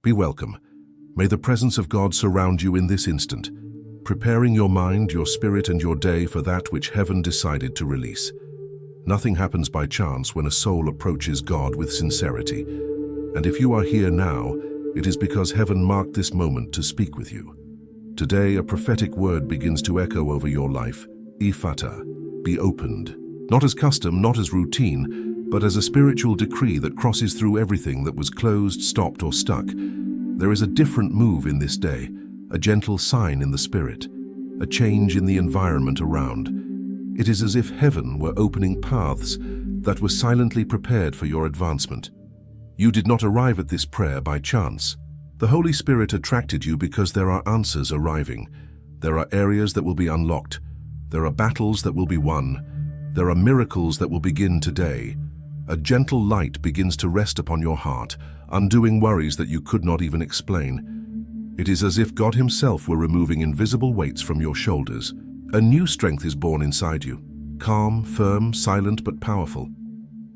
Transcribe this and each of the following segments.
Be welcome. May the presence of God surround you in this instant, preparing your mind, your spirit, and your day for that which heaven decided to release. Nothing happens by chance when a soul approaches God with sincerity. And if you are here now, it is because heaven marked this moment to speak with you. Today, a prophetic word begins to echo over your life. Ephphatha, be opened. Not as custom, not as routine, but as a spiritual decree that crosses through everything that was closed, stopped, or stuck. There is a different move in this day, a gentle sign in the spirit, a change in the environment around. It is as if heaven were opening paths that were silently prepared for your advancement. You did not arrive at this prayer by chance. The Holy Spirit attracted you because there are answers arriving. There are areas that will be unlocked. There are battles that will be won. There are miracles that will begin today. A gentle light begins to rest upon your heart, undoing worries that you could not even explain. It is as if God Himself were removing invisible weights from your shoulders. A new strength is born inside you, calm, firm, silent, but powerful.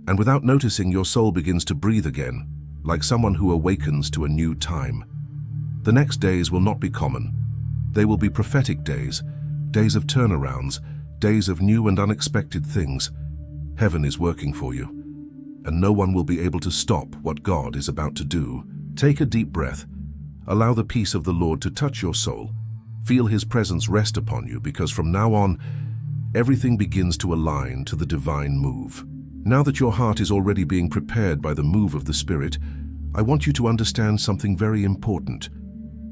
And without noticing, your soul begins to breathe again, like someone who awakens to a new time. The next days will not be common. They will be prophetic days, days of turnarounds, days of new and unexpected things. Heaven is working for you, and no one will be able to stop what God is about to do. Take a deep breath. Allow the peace of the Lord to touch your soul. Feel His presence rest upon you, because from now on, everything begins to align to the divine move. Now that your heart is already being prepared by the move of the Spirit, I want you to understand something very important.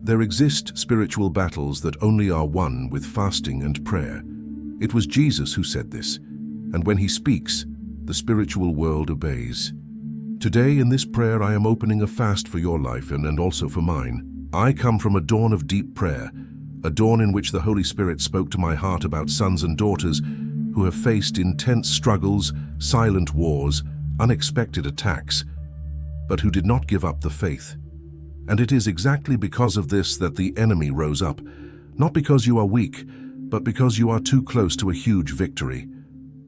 There exist spiritual battles that only are won with fasting and prayer. It was Jesus who said this, and when He speaks, the spiritual world obeys. Today in this prayer I am opening a fast for your life and also for mine. I come from a dawn of deep prayer, a dawn in which the Holy Spirit spoke to my heart about sons and daughters who have faced intense struggles, silent wars, unexpected attacks, but who did not give up the faith. And it is exactly because of this that the enemy rose up, not because you are weak, but because you are too close to a huge victory.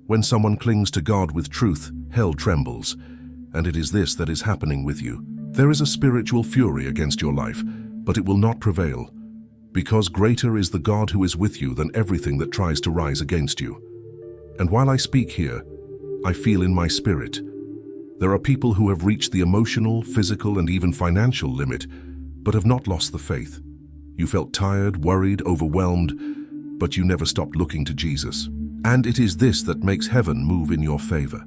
When someone clings to God with truth, hell trembles, and it is this that is happening with you. There is a spiritual fury against your life, but it will not prevail, because greater is the God who is with you than everything that tries to rise against you. And while I speak here, I feel in my spirit. There are people who have reached the emotional, physical, and even financial limit, but have not lost the faith. You felt tired, worried, overwhelmed, but you never stopped looking to Jesus. And it is this that makes heaven move in your favor.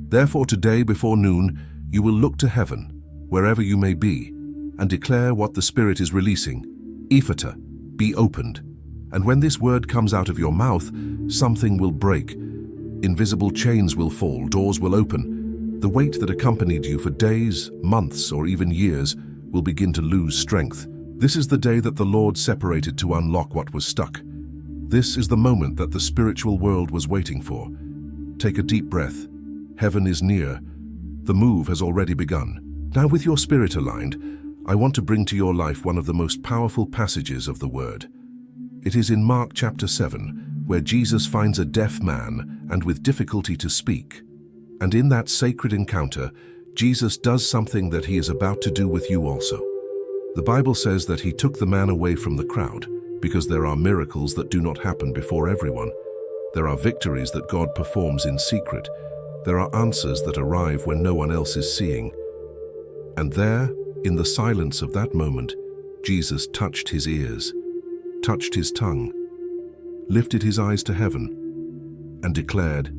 Therefore today before noon, you will look to heaven, wherever you may be, and declare what the Spirit is releasing. Ephphatha, be opened. And when this word comes out of your mouth, something will break. Invisible chains will fall, doors will open. The weight that accompanied you for days, months, or even years will begin to lose strength. This is the day that the Lord separated to unlock what was stuck. This is the moment that the spiritual world was waiting for. Take a deep breath. Heaven is near. The move has already begun. Now, with your spirit aligned, I want to bring to your life one of the most powerful passages of the Word. It is in Mark chapter 7, where Jesus finds a deaf man and with difficulty to speak. And in that sacred encounter, Jesus does something that He is about to do with you also. The Bible says that He took the man away from the crowd, because there are miracles that do not happen before everyone. There are victories that God performs in secret. There are answers that arrive when no one else is seeing. And there, in the silence of that moment, Jesus touched his ears, touched his tongue, lifted his eyes to heaven, and declared,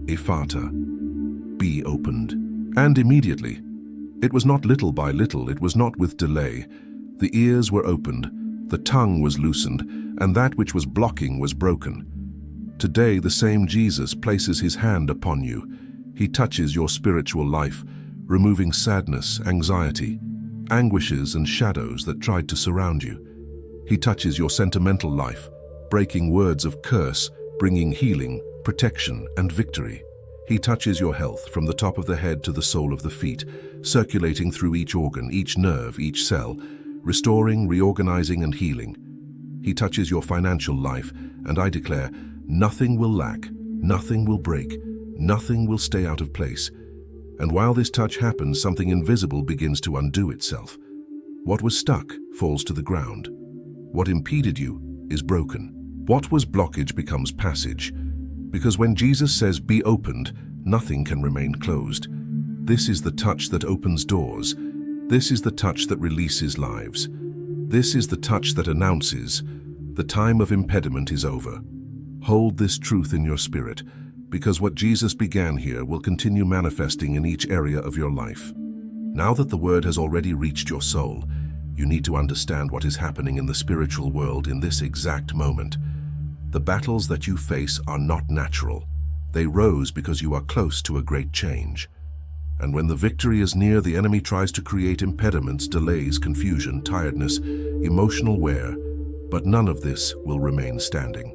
Ephphatha, be opened. And immediately, it was not little by little, it was not with delay. The ears were opened, the tongue was loosened, and that which was blocking was broken. Today, the same Jesus places His hand upon you. He touches your spiritual life, removing sadness, anxiety, anguishes, and shadows that tried to surround you. He touches your sentimental life, breaking words of curse, bringing healing, protection, and victory. He touches your health from the top of the head to the sole of the feet, circulating through each organ, each nerve, each cell, restoring, reorganizing, and healing. He touches your financial life, and I declare, nothing will lack, nothing will break, nothing will stay out of place. And while this touch happens, something invisible begins to undo itself. What was stuck falls to the ground. What impeded you is broken. What was blockage becomes passage. Because when Jesus says, "Be opened," nothing can remain closed. This is the touch that opens doors. This is the touch that releases lives. This is the touch that announces, the time of impediment is over. Hold this truth in your spirit, because what Jesus began here will continue manifesting in each area of your life. Now that the word has already reached your soul, you need to understand what is happening in the spiritual world in this exact moment. The battles that you face are not natural. They rose because you are close to a great change. And when the victory is near, the enemy tries to create impediments, delays, confusion, tiredness, emotional wear, but none of this will remain standing.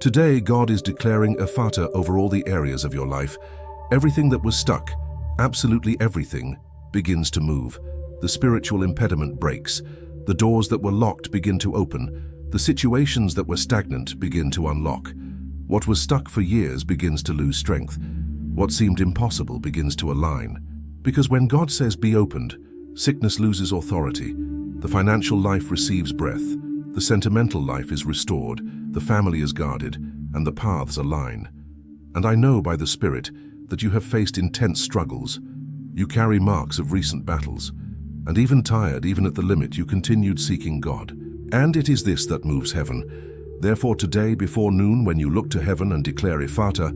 Today, God is declaring Ephphatha over all the areas of your life. Everything that was stuck, absolutely everything, begins to move. The spiritual impediment breaks. The doors that were locked begin to open. The situations that were stagnant begin to unlock. What was stuck for years begins to lose strength. What seemed impossible begins to align. Because when God says, "Be opened," sickness loses authority. The financial life receives breath. The sentimental life is restored. The family is guarded, and the paths align. And I know by the Spirit that you have faced intense struggles. You carry marks of recent battles. And even tired, even at the limit, you continued seeking God. And it is this that moves heaven. Therefore today, before noon, when you look to heaven and declare Ephphatha,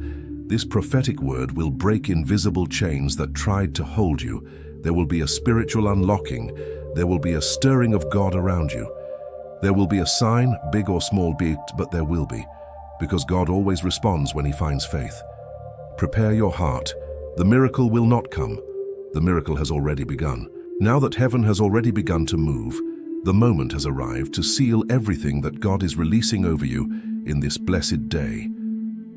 this prophetic word will break invisible chains that tried to hold you. There will be a spiritual unlocking. There will be a stirring of God around you. There will be a sign, big or small be it, but there will be, because God always responds when He finds faith. Prepare your heart. The miracle will not come. The miracle has already begun. Now that heaven has already begun to move, the moment has arrived to seal everything that God is releasing over you in this blessed day.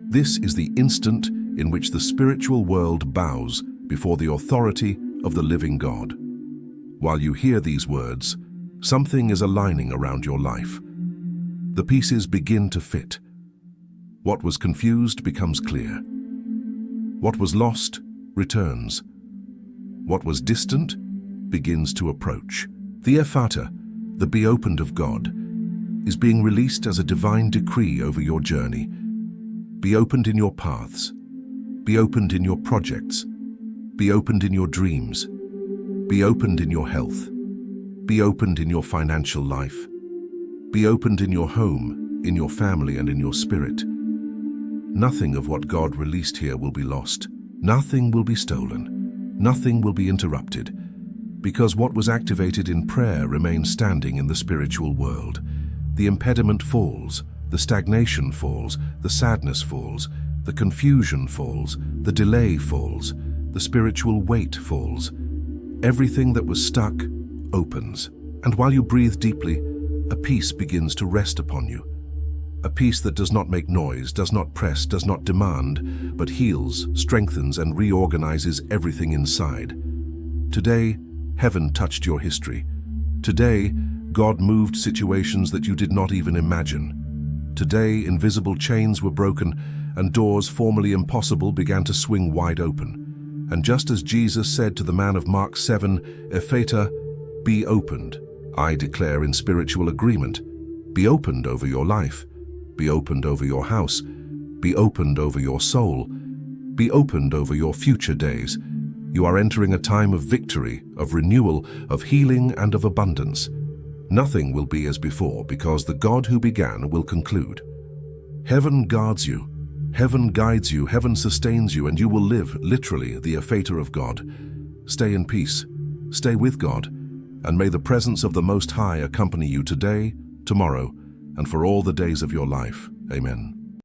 This is the instant in which the spiritual world bows before the authority of the living God. While you hear these words, something is aligning around your life. The pieces begin to fit. What was confused becomes clear. What was lost returns. What was distant begins to approach. The Ephphatha, the "Be opened" of God, is being released as a divine decree over your journey. Be opened in your paths. Be opened in your projects. Be opened in your dreams. Be opened in your health. Be opened in your financial life. Be opened in your home, in your family, and in your spirit. Nothing of what God released here will be lost. Nothing will be stolen. Nothing will be interrupted. Because what was activated in prayer remains standing in the spiritual world. The impediment falls. The stagnation falls, the sadness falls, the confusion falls, the delay falls, the spiritual weight falls. Everything that was stuck opens. And while you breathe deeply, a peace begins to rest upon you. A peace that does not make noise, does not press, does not demand, but heals, strengthens, and reorganizes everything inside. Today, heaven touched your history. Today, God moved situations that you did not even imagine. Today, invisible chains were broken and doors formerly impossible began to swing wide open. And just as Jesus said to the man of Mark 7, "Ephphatha, be opened," I declare in spiritual agreement, be opened over your life, be opened over your house, be opened over your soul, be opened over your future days. You are entering a time of victory, of renewal, of healing, and of abundance. Nothing will be as before, because the God who began will conclude. Heaven guards you, heaven guides you, heaven sustains you, and you will live, literally, the Ephphatha of God. Stay in peace, stay with God, and may the presence of the Most High accompany you today, tomorrow, and for all the days of your life. Amen.